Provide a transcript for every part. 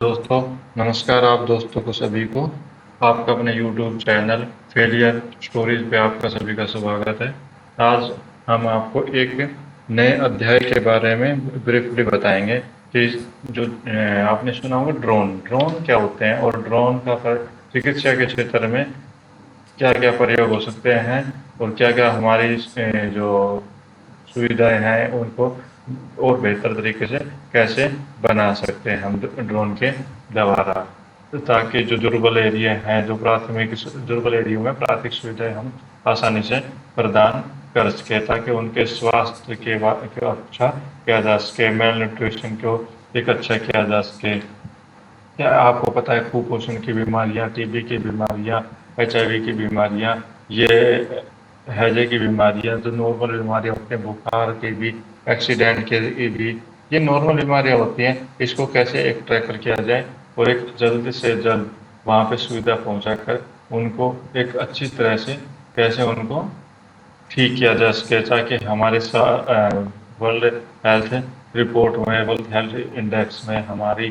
दोस्तों नमस्कार। आप दोस्तों को सभी को आपका अपने YouTube चैनल फेलियर स्टोरीज पे आपका सभी का स्वागत है। आज हम आपको एक नए अध्याय के बारे में ब्रीफली बताएंगे कि जो आपने सुना होगा ड्रोन ड्रोन क्या होते हैं और ड्रोन का चिकित्सा के क्षेत्र में क्या क्या प्रयोग हो सकते हैं और क्या क्या हमारी जो सुविधाएं हैं उनको और बेहतर तरीके से कैसे बना सकते हैं हम ड्रोन के द्वारा, ताकि जो दुर्बल एरिया हैं, जो प्राथमिक दुर्बल एरिया में प्राथमिक सुविधाएं हम आसानी से प्रदान कर सके, ताकि उनके स्वास्थ्य के अच्छा किया जा सके, मेल न्यूट्रिशन को एक अच्छा किया जा सके। क्या आपको पता है कुपोषण की बीमारियां, टीबी की बीमारियां, एचआईवी की बीमारियां, ये हैजे की बीमारियां, जो नॉर्मल बीमारियां होती हैं, बुखार की भी, एक्सीडेंट के भी, ये नॉर्मल बीमारियां होती हैं। इसको कैसे एक ट्रैकर किया जाए और एक जल्द से जल्द वहाँ पे सुविधा पहुँचाकर उनको एक अच्छी तरह से कैसे उनको ठीक किया जा सके, ताकि हमारे वर्ल्ड हेल्थ रिपोर्ट में, वर्ल्ड हेल्थ इंडेक्स में हमारी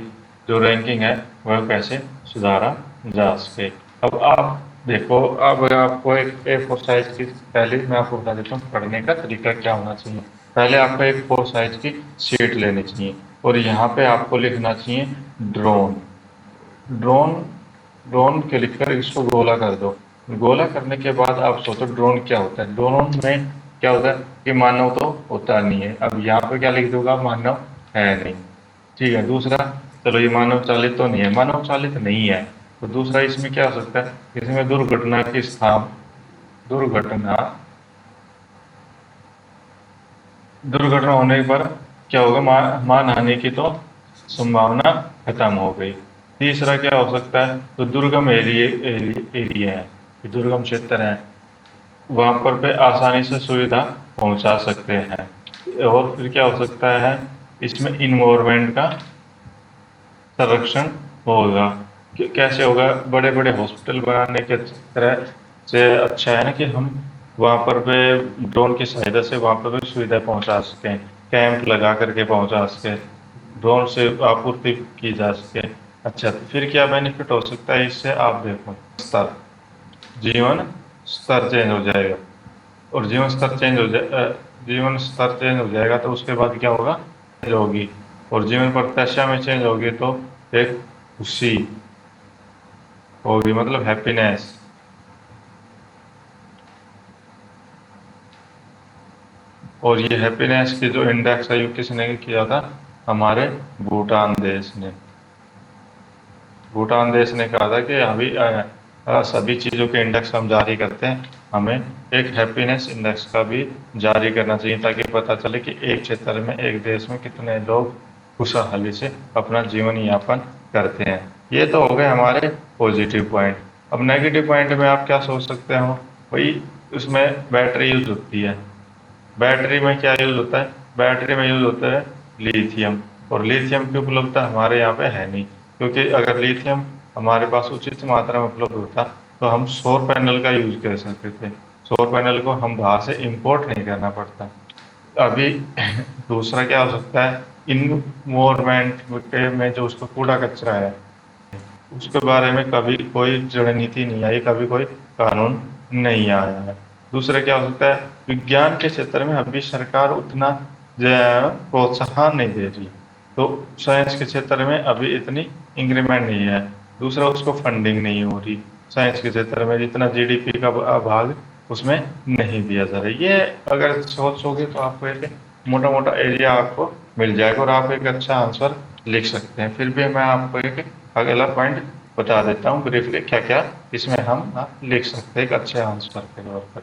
जो रैंकिंग है वह कैसे सुधारा जा सके। अब आप देखो, अब आपको एक A4 साइज की, पहले मैं आपको बता देता हूँ पढ़ने का तरीका क्या होना चाहिए। पहले आपको एक 4 साइज की शीट लेनी चाहिए और यहाँ पे आपको लिखना चाहिए ड्रोन। ड्रोन ड्रोन के लिखकर इसको गोला कर दो। गोला करने के बाद आप सोचो ड्रोन क्या होता है। ड्रोन में क्या होता है कि मानव तो होता नहीं है। अब यहाँ पे क्या लिख दूंगा, मानव है नहीं। ठीक है। दूसरा, चलो ये मानव चालित तो नहीं है, मानव चालित नहीं है, तो दूसरा इसमें क्या हो सकता है, इसमें दुर्घटना की स्थान, दुर्घटना दुर्घटना होने पर क्या होगा, मान हानि की तो संभावना खत्म हो गई। तीसरा क्या हो सकता है, तो दुर्गम एरिया है, ये दुर्गम क्षेत्र है, वहां पर पे आसानी से सुविधा पहुंचा सकते हैं। और फिर क्या हो सकता है, इसमें इन्वायरमेंट का संरक्षण होगा। कैसे होगा, बड़े बड़े हॉस्पिटल बनाने के तरह से अच्छा है ना कि हम वहाँ पर पे ड्रोन की सहायता से वहाँ पर भी सुविधा पहुँचा सकें, कैंप लगा करके पहुँचा सकें, ड्रोन से आपूर्ति की जा सके। अच्छा, तो फिर क्या बेनिफिट हो सकता है इससे, आप देखो, स्तर, जीवन स्तर चेंज हो जाएगा। और जीवन स्तर चेंज हो जाएगा तो उसके बाद क्या होगा, चेंज होगी। और जीवन प्रत्याशा में चेंज होगी तो एक खुशी होगी, मतलब हैप्पीनेस। और ये हैप्पीनेस की जो इंडेक्स है, किसने किया था, हमारे भूटान देश ने। भूटान देश ने कहा था कि अभी सभी चीज़ों के इंडेक्स हम जारी करते हैं, हमें एक हैप्पीनेस इंडेक्स का भी जारी करना चाहिए, ताकि पता चले कि एक क्षेत्र में, एक देश में कितने लोग खुशहाली से अपना जीवन यापन करते हैं। ये तो हो गए हमारे पॉजिटिव पॉइंट। अब नेगेटिव पॉइंट में आप क्या सोच सकते हो भाई, उसमें बैटरी यूज होती है। बैटरी में क्या यूज होता है, बैटरी में यूज होता है लिथियम। और लिथियम की उपलब्धता हमारे यहाँ पे है नहीं, क्योंकि अगर लिथियम हमारे पास उचित मात्रा में उपलब्ध होता तो हम सौर पैनल का यूज कर सकते थे। सौर पैनल को हम बाहर से इंपोर्ट नहीं करना पड़ता अभी। दूसरा क्या हो सकता है, इन्वायरमेंट में जो उसका कूड़ा कचरा है, उसके बारे में कभी कोई रणनीति नहीं आई, कभी कोई कानून नहीं आया है। दूसरा क्या हो सकता है, विज्ञान के क्षेत्र में अभी सरकार उतना जो है प्रोत्साहन नहीं दे रही, तो साइंस के क्षेत्र में अभी इतनी इंक्रीमेंट नहीं है। दूसरा, उसको फंडिंग नहीं हो रही, साइंस के क्षेत्र में जितना जीडीपी का भाग उसमें नहीं दिया जा रहा है। ये अगर सोचोगे तो आपको एक मोटा मोटा एरिया आपको मिल जाएगा और आप एक अच्छा आंसर लिख सकते हैं। फिर भी मैं आपको एक अगला पॉइंट बता देता हूँ ब्रीफली, क्या क्या इसमें हम लिख सकते हैं एक अच्छे आंसर के तौर पर।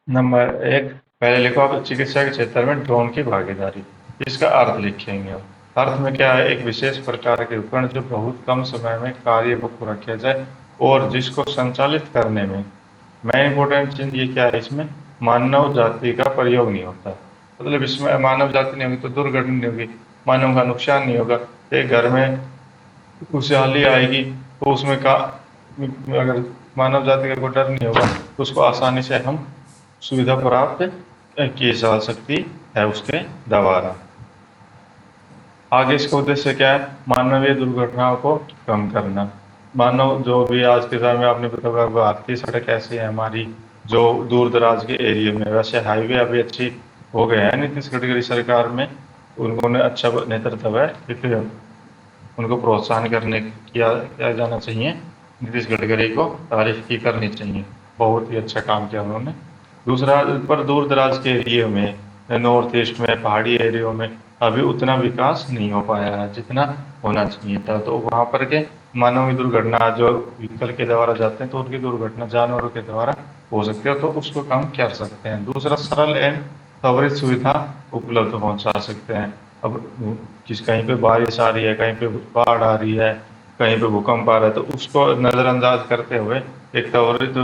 नंबर एक, पहले लिखो आप चिकित्सा के क्षेत्र में ड्रोन की भागीदारी। इसका अर्थ लिखेंगे आप। अर्थ में क्या है, एक विशेष प्रकार के उपकरण जो बहुत कम समय में कार्य को पूरा किया जाए और जिसको संचालित करने में मेन इंपॉर्टेंट चीज ये क्या है, इसमें मानव जाति का प्रयोग नहीं होता। मतलब इसमें मानव जाति नहीं होगी तो दुर्घटना नहीं होगी, मानव का नुकसान नहीं होगा। एक घर में खुशहाली आएगी तो उसमें का, अगर मानव जाति का कोई डर नहीं होगा तो उसको आसानी से हम सुविधा प्राप्त की जा सकती है उसके द्वारा। आगे इसका उद्देश्य क्या है? मानवीय दुर्घटनाओं को कम करना। मानो जो भी आज के समय में आपने बताया, भारतीय सड़क ऐसी है हमारी जो दूर दराज के एरिया में, वैसे हाईवे अभी अच्छी हो गए हैं नीतीश गडकरी सरकार में, उन्होंने अच्छा नेतृत्व है, क्योंकि उनको प्रोत्साहन करने किया जाना चाहिए। नीतीश गडकरी को तारीफ की करनी चाहिए, बहुत ही अच्छा काम किया उन्होंने। दूसरा, पर दूर दराज के एरिया में, नॉर्थ ईस्ट में, पहाड़ी एरियो में अभी उतना विकास नहीं हो पाया है जितना होना चाहिए था। तो वहाँ पर के मानवीय दुर्घटना, जो व्हीकल के द्वारा जाते हैं तो उनकी दुर्घटना जानवरों के द्वारा हो सकती है, तो उसको कम कर सकते हैं। दूसरा, सरल एंड त्वरित सुविधा उपलब्ध पहुंचा सकते हैं। अब कहीं पे बारिश आ रही है, कहीं पे बाढ़ आ रही है, कहीं पे भूकंप आ रहा है, तो उसको नज़रअंदाज करते हुए एक त्वरित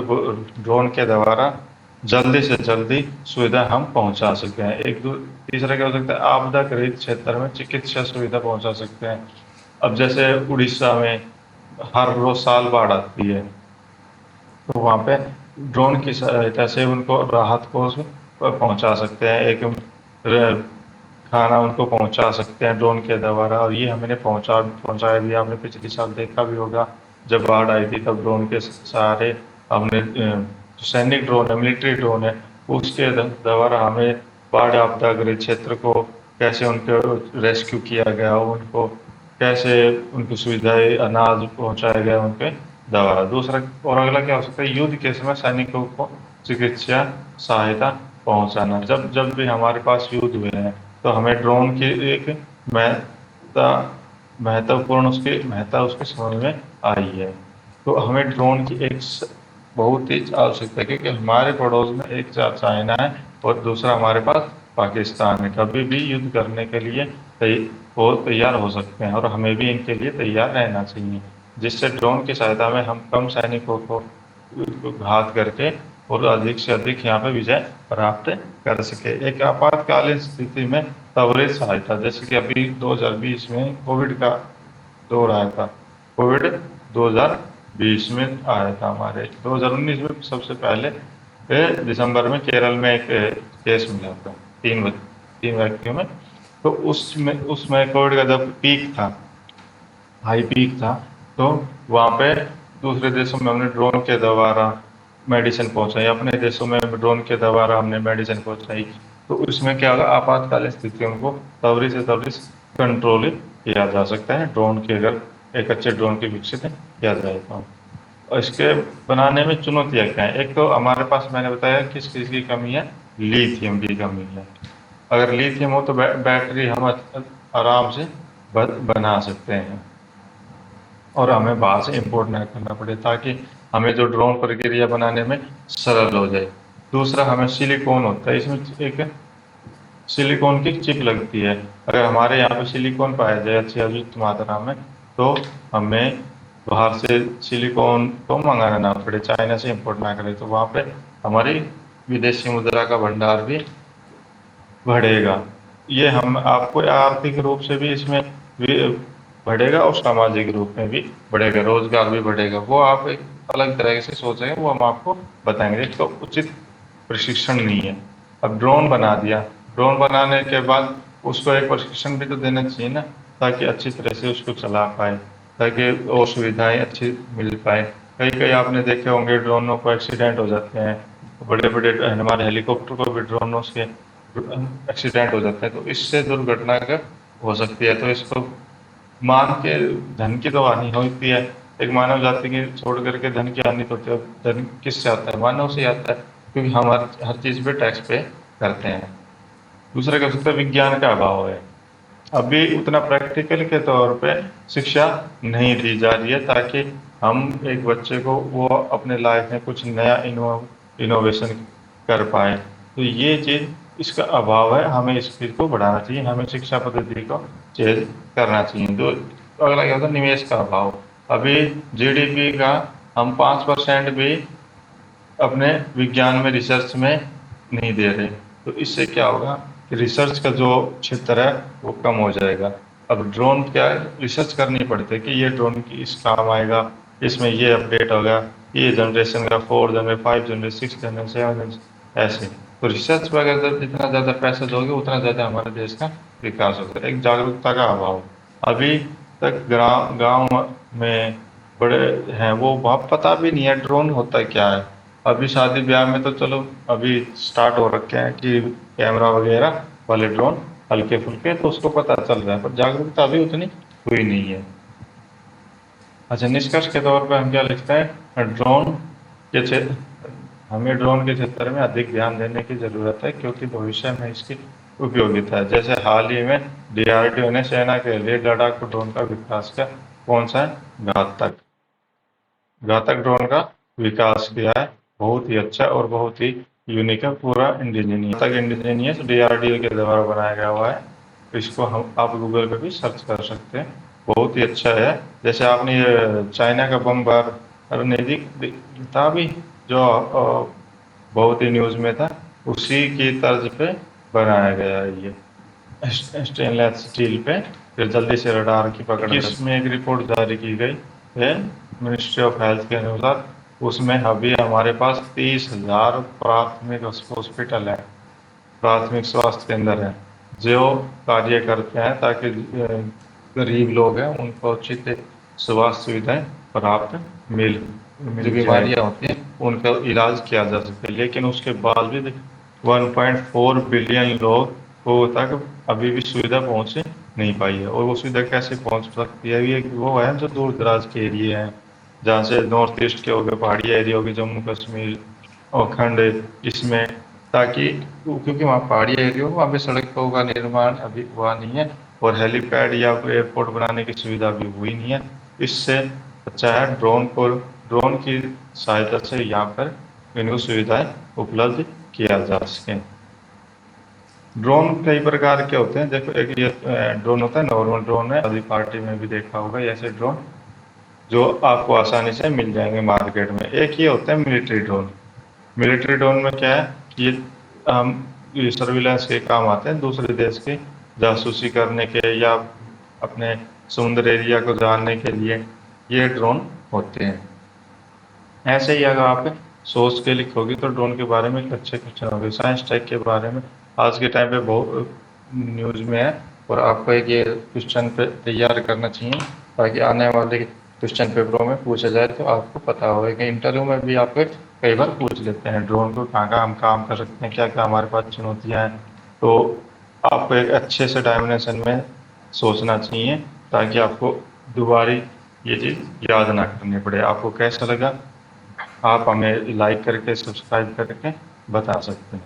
ड्रोन के द्वारा जल्दी से जल्दी सुविधा हम पहुंचा सकते हैं। तीसरा क्या हो सकता है? आपदा ग्रस्त क्षेत्र में चिकित्सा सुविधा पहुंचा सकते हैं। अब जैसे उड़ीसा में हर रोज साल बाढ़ आती है, तो वहाँ पे ड्रोन की सहायता से उनको राहत को पहुंचा सकते हैं। एक खाना उनको पहुंचा सकते हैं ड्रोन के द्वारा, और ये हमने पहुंचाया भी। आपने पिछले साल देखा भी होगा, जब बाढ़ आई थी तब ड्रोन के सहारे हमने जो सैनिक ड्रोन है, मिलिट्री ड्रोन है, उसके द्वारा हमें बाढ़ आपदाग्रस्त क्षेत्र को कैसे उनको रेस्क्यू किया गया, उनको कैसे उनकी सुविधाएं, अनाज पहुंचाया गया उनके द्वारा। दूसरा और अगला क्या हो सकता है? युद्ध के समय सैनिकों को चिकित्सा सहायता पहुंचाना। जब जब भी हमारे पास युद्ध हुए हैं, तो हमें ड्रोन की एक महत्ता महत्वपूर्ण उसकी महत्ता उसके समझ में आई है। तो हमें ड्रोन की बहुत ही आवश्यकता है, क्योंकि हमारे पड़ोस में एक चाइना है और दूसरा हमारे पास पाकिस्तान है। कभी भी युद्ध करने के लिए वो तैयार हो सकते हैं, और हमें भी इनके लिए तैयार रहना चाहिए, जिससे ड्रोन की सहायता में हम कम सैनिकों को घात करके और अधिक से अधिक यहाँ पे विजय प्राप्त कर सके। एक आपातकालीन स्थिति में त्वरित सहायता, जैसे कि अभी 2020 में कोविड का दौर आया था। कोविड 2020 में आया था हमारे, 2019 में सबसे पहले दिसंबर में केरल में एक केस मिला था, तीन व्यक्तियों में। तो उसमें कोविड का जब पीक था, हाई पीक था, तो वहाँ पे दूसरे देशों में हमने ड्रोन के द्वारा मेडिसिन पहुंचाई, अपने देशों में ड्रोन के द्वारा हमने मेडिसिन पहुंचाई। तो उसमें क्या होगा? आपातकालीन स्थितियों को त्वरित से त्वरित कंट्रोल किया जा सकता है ड्रोन की, अगर एक अच्छे ड्रोन की विकसित किया जाए तो। और इसके बनाने में चुनौतियाँ क्या है? एक तो हमारे पास, मैंने बताया किस चीज़ की कमी है, लिथियम की कमी है। अगर लिथियम हो तो बैटरी हम आराम से बना सकते हैं, और हमें बाहर से इंपोर्ट ना करना पड़े, ताकि हमें जो ड्रोन प्रक्रिया बनाने में सरल हो जाए। दूसरा, हमें सिलिकॉन होता है, इसमें एक सिलिकॉन की चिप लगती है। अगर हमारे यहाँ पे सिलिकॉन पाया जाए अच्छी अधिक मात्रा में, तो हमें बाहर से सिलिकॉन को मंगाना ना पड़े, चाइना से इंपोर्ट ना करें, तो वहाँ पे हमारी विदेशी मुद्रा का भंडार भी बढ़ेगा। ये हम आपको आर्थिक रूप से भी इसमें भी बढ़ेगा, और सामाजिक रूप में भी बढ़ेगा, रोजगार भी बढ़ेगा। वो आप एक अलग तरह से सोचेंगे, वो हम आपको बताएंगे। इसका उचित प्रशिक्षण नहीं है। अब ड्रोन बना दिया, ड्रोन बनाने के बाद उसको एक प्रशिक्षण भी तो देना चाहिए ना, ताकि अच्छी तरह से उसको चला पाए, ताकि और सुविधाएं अच्छी मिल पाए। कई कई आपने देखे होंगे ड्रोनों को एक्सीडेंट हो जाते हैं, बड़े बड़े हमारे हेलीकॉप्टर को भी ड्रोनों से एक्सीडेंट हो जाते हैं, तो इससे दुर्घटना का हो सकती है। तो इसको मान के धन की तो हानि होती है, एक मानव जाति की छोड़ करके धन की हानि तो होती है। धन किससे आता है? मानव से आता है, क्योंकि हम हर चीज़ पे टैक्स पे करते हैं। दूसरा क्या हो सकता है? विज्ञान का अभाव है। अभी उतना प्रैक्टिकल के तौर पे शिक्षा नहीं दी जा रही है, ताकि हम एक बच्चे को वो अपने लाइफ में कुछ नया इनोवेशन कर पाए। तो ये चीज़, इसका अभाव है, हमें इस चीज़ को बढ़ाना चाहिए, हमें शिक्षा पद्धति को चेंज करना चाहिए। तो अगला क्या होता है? निवेश का अभाव। अभी जीडीपी का हम 5% भी अपने विज्ञान में, रिसर्च में नहीं दे रहे, तो इससे क्या होगा कि रिसर्च का जो क्षेत्र है वो कम हो जाएगा। अब ड्रोन क्या है? रिसर्च करनी पड़ती है कि ये ड्रोन की इस काम आएगा, इसमें ये अपडेट होगा, ये जनरेशन का 4 जनरेशन, 5 जनरेशन, 6 जनरेशन, 7 जनरेशन, ऐसे। तो रिसर्च पर अगर जितना ज़्यादा पैसा दोगे, उतना ज़्यादा हमारे देश का विकास होता है, एक जागरूकता का अभाव। अभी तक गांव गांव में बड़े हैं वो वहाँ पता भी नहीं है ड्रोन होता क्या है। अभी शादी ब्याह में तो चलो अभी स्टार्ट हो रखे हैं कि कैमरा वगैरह वाले ड्रोन हल्के फुल्के, तो उसको पता चल रहा है, पर जागरूकता अभी उतनी हुई नहीं है। अच्छा, निष्कर्ष के तौर पे हम क्या लिखते हैं, ड्रोन के क्षेत्र हमें ड्रोन के क्षेत्र में अधिक ध्यान देने की जरूरत है, क्योंकि भविष्य में इसकी उपयोगिता है। जैसे हाल ही में डीआरडीओ ने सेना के लिए लड़ाकू ड्रोन का विकास किया। कौन सा है, घातक घातक ड्रोन का विकास किया है। बहुत ही अच्छा और बहुत ही यूनिक है, पूरा इंडिजीनियस, घातक इंडिजीनियस डीआरडीओ के द्वारा बनाया गया हुआ है। इसको हम आप गूगल पे भी सर्च कर सकते हैं, बहुत ही अच्छा है। जैसे आपने ये चाइना का बम बार नहीं था अभी, जो बहुत ही न्यूज़ में था, उसी की तर्ज पे बनाया गया है ये, स्टेनलेस स्टील पे। फिर जल्दी से रडार की पकड़ में इसमें एक रिपोर्ट जारी की गई है मिनिस्ट्री ऑफ हेल्थ के अनुसार। उसमें अभी हमारे पास 30,000 प्राथमिक हॉस्पिटल है, प्राथमिक स्वास्थ्य केंद्र है, जो कार्य करते हैं ताकि गरीब लोग हैं उनको उचित स्वास्थ्य सुविधाएं प्राप्त मिल जो बीमारियां होती हैं उनका इलाज किया जा सके। लेकिन उसके बावजूद 1.4 बिलियन लोग को तक अभी भी सुविधा पहुंच नहीं पाई है। और वो सुविधा कैसे पहुंच सकती है, ये वो है जो दूर दराज के एरिया हैं, जहाँ से नॉर्थ ईस्ट के हो गए, पहाड़ी एरिया हो गए, जम्मू कश्मीर और खंड, इसमें ताकि क्योंकि वहाँ पहाड़ी एरिया हो, वहाँ पे सड़कों का निर्माण अभी हुआ नहीं है और हेलीपैड या कोई एयरपोर्ट बनाने की सुविधा भी हुई नहीं है। इससे अच्छा है ड्रोन की सहायता से यहाँ पर इनको सुविधाएं उपलब्ध किया जा सके। ड्रोन कई प्रकार के होते हैं, देखो एक ये ड्रोन होता है नॉर्मल ड्रोन है, अभी पार्टी में भी देखा होगा ऐसे ड्रोन जो आपको आसानी से मिल जाएंगे मार्केट में। एक ये होता है मिलिट्री ड्रोन। मिलिट्री ड्रोन में क्या है, ये हम ये सर्विलांस के काम आते हैं, दूसरे देश की जासूसी करने के या अपने समुद्र एरिया को जानने के लिए ये ड्रोन होते हैं। ऐसे ही अगर आप सोच के लिखोगे तो ड्रोन के बारे में एक अच्छे क्वेश्चन होंगे। साइंस टेक के बारे में आज के टाइम पे बहुत न्यूज़ में है, और आपको एक ये क्वेश्चन पे तैयार करना चाहिए ताकि आने वाले क्वेश्चन पेपरों में पूछा जाए तो आपको पता होगा कि इंटरव्यू में भी आपको कई बार पूछ लेते हैं ड्रोन को कहाँ कहाँ हम काम कर सकते हैं, क्या क्या हमारे पास चुनौतियाँ हैं। तो आपको एक अच्छे से डायमेंशन में सोचना चाहिए ताकि आपको दोबारा ये चीज़ याद ना करनी पड़े। आपको कैसा लगा आप हमें लाइक करके सब्सक्राइब करके बता सकते हैं।